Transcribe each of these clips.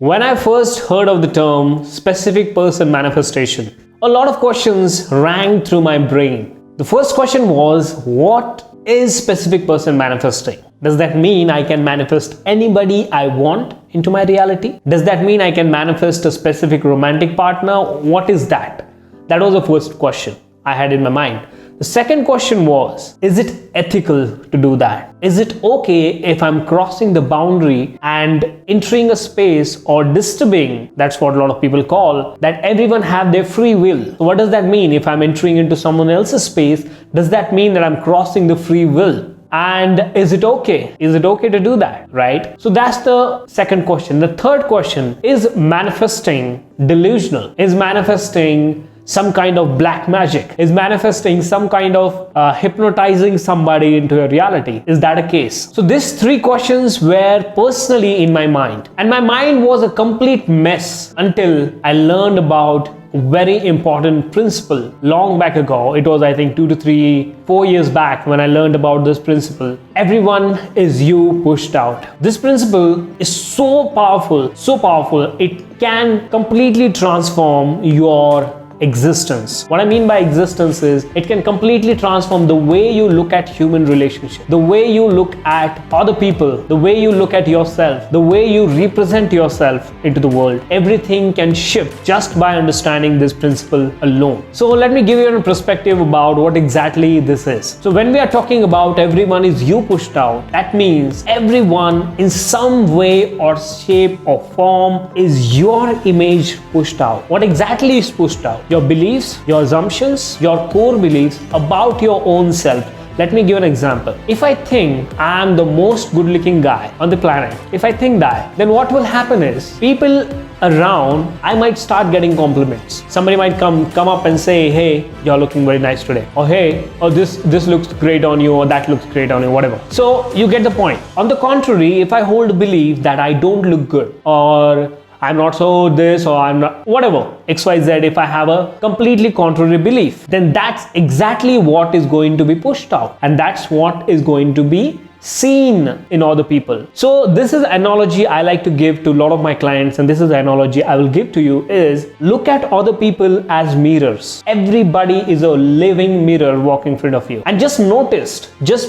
When I first heard of the term specific person manifestation, a lot of questions rang through my brain. The first question was, what is specific person manifesting? Does that mean I can manifest anybody I want into my reality? Does that mean I can manifest a specific romantic partner? What is that? That was the first question I had in my mind. The second question was, is it ethical to do that? Is it okay if I'm crossing the boundary and entering a space or disturbing, that's what a lot of people call, that everyone have their free will. So what does that mean? If I'm entering into someone else's space, does that mean that I'm crossing the free will? And is it okay? Is it okay to do that, right? So that's the second question. The third question, is manifesting delusional? Is manifesting some kind of black magic? Is manifesting some kind of hypnotizing somebody into a reality? Is that a case? So these three questions were personally in my mind, and my mind was a complete mess until I learned about a very important principle long back ago. It was, I think, 2 to 3, 4 years back when I learned about this principle. Everyone is you pushed out. This principle is so powerful, it can completely transform your existence. What I mean by existence is it can completely transform the way you look at human relationships, the way you look at other people, the way you look at yourself, the way you represent yourself into the world. Everything can shift just by understanding this principle alone. So let me give you a perspective about what exactly this is. So when we are talking about everyone is you pushed out, that means everyone in some way or shape or form is your image pushed out. What exactly is pushed out? Your beliefs, your assumptions, your core beliefs about your own self. Let me give an example. If I think I am the most good-looking guy on the planet, if I think that, then what will happen is people around, I might start getting compliments. Somebody might come up and say, hey, you're looking very nice today, or hey, or this looks great on you, or that looks great on you, whatever. So you get the point. On the contrary, if I hold a belief that I don't look good, or I'm not so this, or I'm not, whatever, XYZ, if I have a completely contrary belief, then that's exactly what is going to be pushed out. And that's what is going to be seen in other people. So this is an analogy I like to give to a lot of my clients, and this is the analogy I will give to you is, look at other people as mirrors. Everybody is a living mirror walking in front of you. And just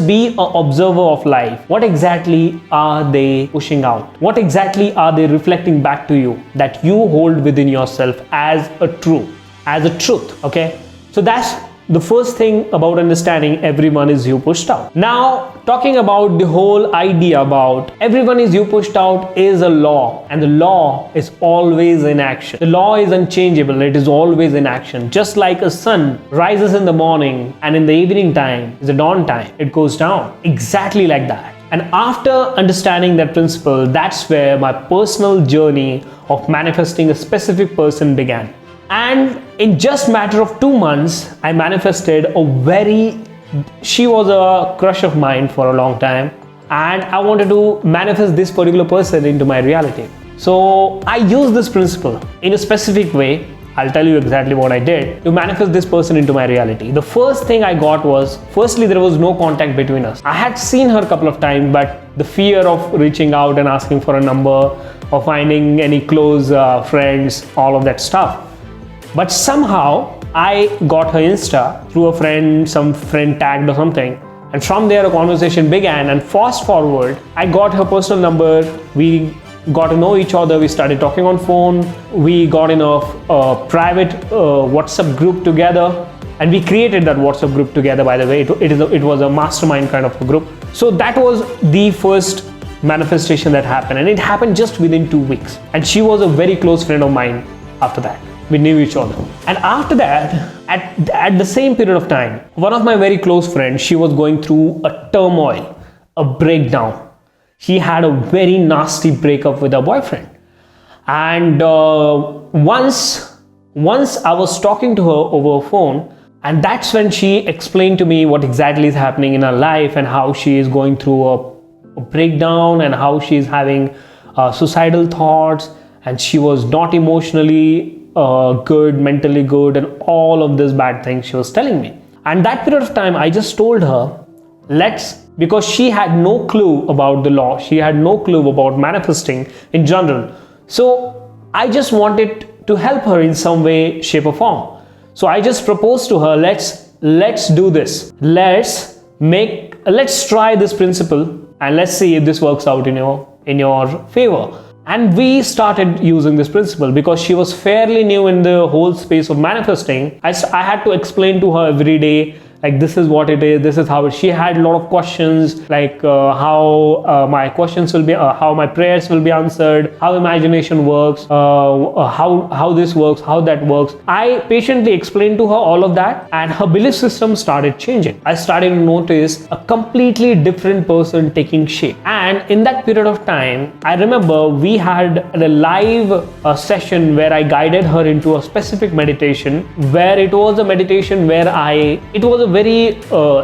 be an observer of life. What exactly are they pushing out? What exactly are they reflecting back to you that you hold within yourself as a truth, okay? So that's the first thing about understanding everyone is you pushed out. Now, talking about the whole idea about everyone is you pushed out is a law, and the law is always in action. The law is unchangeable, it is always in action. Just like a sun rises in the morning and in the evening time is the dawn time, it goes down. Exactly like that. And after understanding that principle, that's where my personal journey of manifesting a specific person began. And in just matter of 2 months, I manifested she was a crush of mine for a long time, and I wanted to manifest this particular person into my reality. So I used this principle in a specific way. I'll tell you exactly what I did to manifest this person into my reality. The first thing I got was, firstly, there was no contact between us. I had seen her a couple of times, but the fear of reaching out and asking for a number or finding any close friends, all of that stuff. But somehow I got her Insta through a friend, some friend tagged or something. And from there a conversation began, and fast forward, I got her personal number. We got to know each other. We started talking on phone. We got in a private WhatsApp group together, and we created that WhatsApp group together, by the way. It was a mastermind kind of a group. So that was the first manifestation that happened, and it happened just within 2 weeks. And she was a very close friend of mine after that. We knew each other. And after that, at the same period of time, one of my very close friends, she was going through a turmoil, a breakdown. She had a very nasty breakup with her boyfriend. And once I was talking to her over a phone, and that's when she explained to me what exactly is happening in her life, and how she is going through a breakdown, and how she is having suicidal thoughts, and she was not emotionally good, mentally good, and all of this bad things she was telling me. And that period of time, I just told her, because she had no clue about the law, she had no clue about manifesting in general. So I just wanted to help her in some way, shape or form. So I just proposed to her, let's do this. Let's try this principle and let's see if this works out in your favor. And we started using this principle because she was fairly new in the whole space of manifesting. I had to explain to her every day, like, this is what it is, this is how it. She had a lot of questions, like how my questions will be, how my prayers will be answered, how imagination works, how this works, how that works. I patiently explained to her all of that, and her belief system started changing. I started to notice a completely different person taking shape. And in that period of time, I remember we had a live session where I guided her into a specific meditation, where it was a meditation where it was a very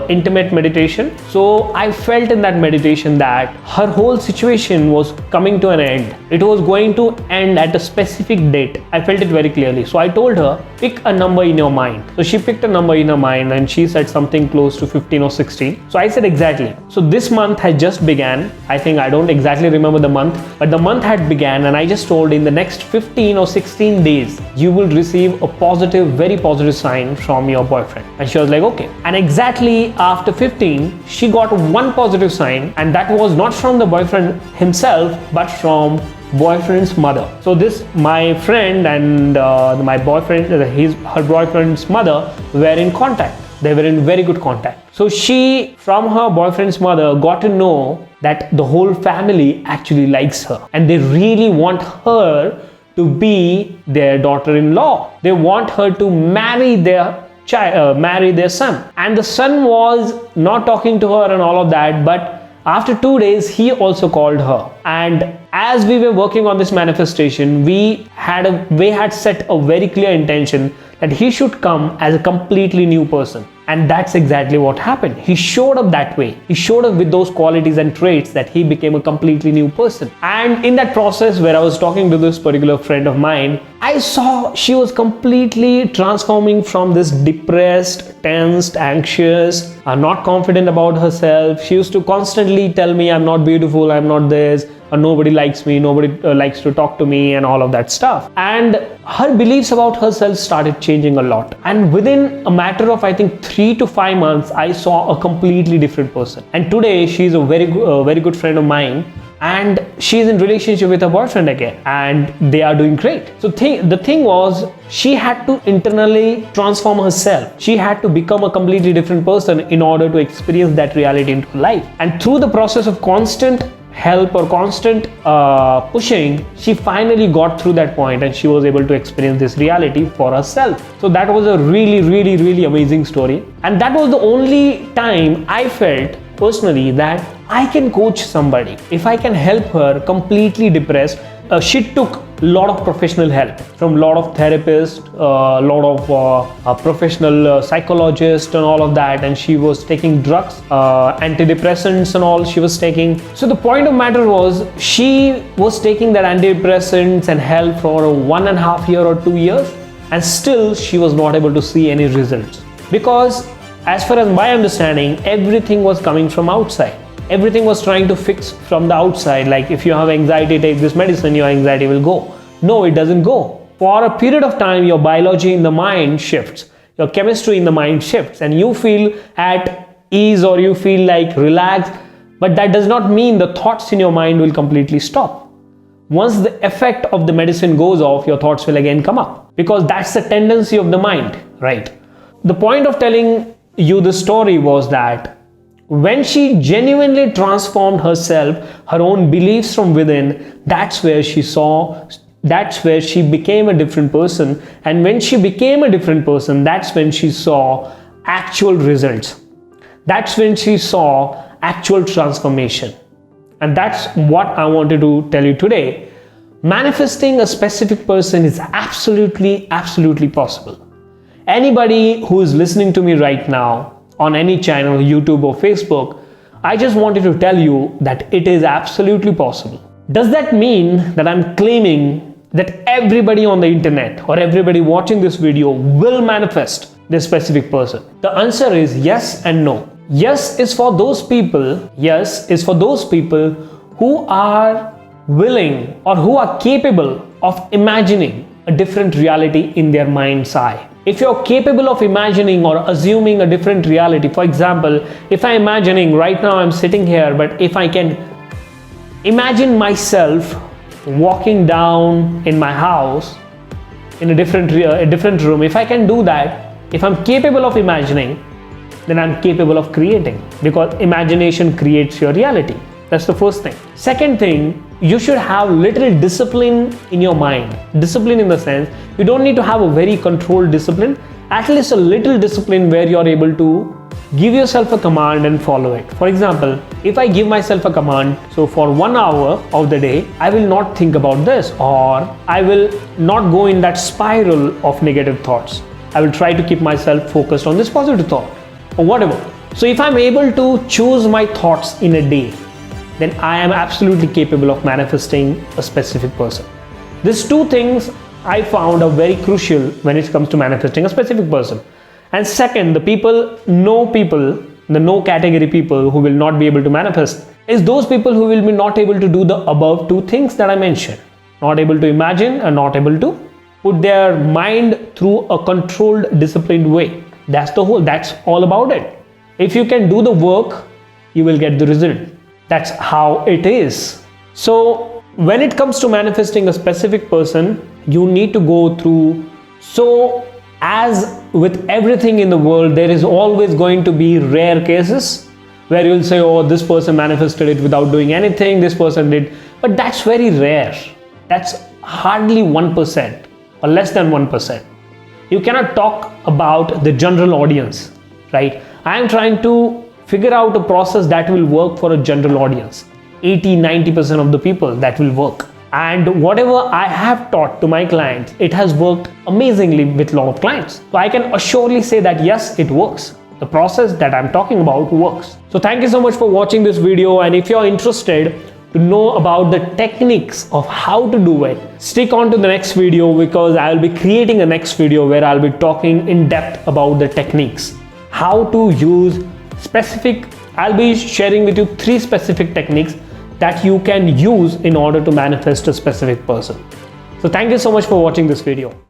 intimate meditation. So I felt in that meditation that her whole situation was coming to an end. It was going to end at a specific date. I felt it very clearly. So I told her, pick a number in your mind. So she picked a number in her mind and she said something close to 15 or 16. So I said exactly. So this month had just began. I think I don't exactly remember the month, but the month had began, and I just told, in the next 15 or 16 days, you will receive a positive, very positive sign from your boyfriend. And she was like, okay. And exactly after 15, she got one positive sign, and that was not from the boyfriend himself, but from boyfriend's mother. So my friend and my boyfriend, her boyfriend's mother were in contact. They were in very good contact. So she, from her boyfriend's mother, got to know that the whole family actually likes her, and they really want her to be their daughter-in-law. They want her to marry their son. And the son was not talking to her and all of that, but after 2 days he also called her. And as we were working on this manifestation, we had set a very clear intention that he should come as a completely new person. And that's exactly what happened. He showed up that way. He showed up with those qualities and traits that he became a completely new person. And in that process where I was talking to this particular friend of mine, I saw she was completely transforming from this depressed, tensed, anxious, not confident about herself. She used to constantly tell me, I'm not beautiful, I'm not this, or nobody likes me, nobody likes to talk to me, and all of that stuff. And her beliefs about herself started changing a lot. And within a matter of, I think, 3 to 5 months, I saw a completely different person. And today she's a very good friend of mine, and she's in relationship with her boyfriend again, and they are doing great. So the thing was, she had to internally transform herself. She had to become a completely different person in order to experience that reality into her life. And through the process of constant help or constant pushing, she finally got through that point, and she was able to experience this reality for herself. So that was a really amazing story. And that was the only time I felt personally that I can coach somebody. If I can help her completely depressed. She took a lot of professional help from a lot of therapists, a lot of professional psychologists and all of that, and she was taking drugs, antidepressants and all she was taking. So the point of matter was, she was taking that antidepressants and help for 1.5 years or 2 years, and still she was not able to see any results, because as far as my understanding, everything was coming from outside. Everything was trying to fix from the outside. Like, if you have anxiety, take this medicine, your anxiety will go. No, it doesn't go. For a period of time, your biology in the mind shifts, your chemistry in the mind shifts, and you feel at ease or you feel like relaxed, but that does not mean the thoughts in your mind will completely stop. Once the effect of the medicine goes off, your thoughts will again come up, because that's the tendency of the mind, right? The point of telling you this story was that when she genuinely transformed herself, her own beliefs from within, that's where she became a different person. And when she became a different person, that's when she saw actual results. That's when she saw actual transformation. And that's what I wanted to tell you today. Manifesting a specific person is absolutely possible. Anybody who is listening to me right now, on any channel, YouTube or Facebook, I just wanted to tell you that it is absolutely possible. Does that mean that I'm claiming that everybody on the internet or everybody watching this video will manifest this specific person? The answer is yes and no. Yes is for those people who are willing or who are capable of imagining a different reality in their mind's eye. If you're capable of imagining or assuming a different reality, for example, if I'm imagining right now I'm sitting here, but if I can imagine myself walking down in my house in a different room, if I can do that, if I'm capable of imagining, then I'm capable of creating, because imagination creates your reality. That's the first thing. Second thing, you should have little discipline in your mind. Discipline in the sense, you don't need to have a very controlled discipline, at least a little discipline where you're able to give yourself a command and follow it. For example, if I give myself a command, so for 1 hour of the day, I will not think about this, or I will not go in that spiral of negative thoughts. I will try to keep myself focused on this positive thought, or whatever. So if I'm able to choose my thoughts in a day, then I am absolutely capable of manifesting a specific person. These two things I found are very crucial when it comes to manifesting a specific person. And second, the no category people who will not be able to manifest is those people who will be not able to do the above two things that I mentioned. Not able to imagine and not able to put their mind through a controlled, disciplined way. That's all about it. If you can do the work, you will get the result. That's how it is. So when it comes to manifesting a specific person, you need to go through. So as with everything in the world, there is always going to be rare cases where you'll say, oh, this person manifested it without doing anything, this person did. But that's very rare. That's hardly 1% or less than 1%. You cannot talk about the general audience, right? I am trying to figure out a process that will work for a general audience. 80-90% of the people that will work. And whatever I have taught to my clients, it has worked amazingly with a lot of clients. So I can assuredly say that yes, it works. The process that I'm talking about works. So thank you so much for watching this video. And if you're interested to know about the techniques of how to do it, stick on to the next video, because I'll be creating a next video where I'll be talking in depth about the techniques. How to use I'll be sharing with you 3 specific techniques that you can use in order to manifest a specific person. So thank you so much for watching this video.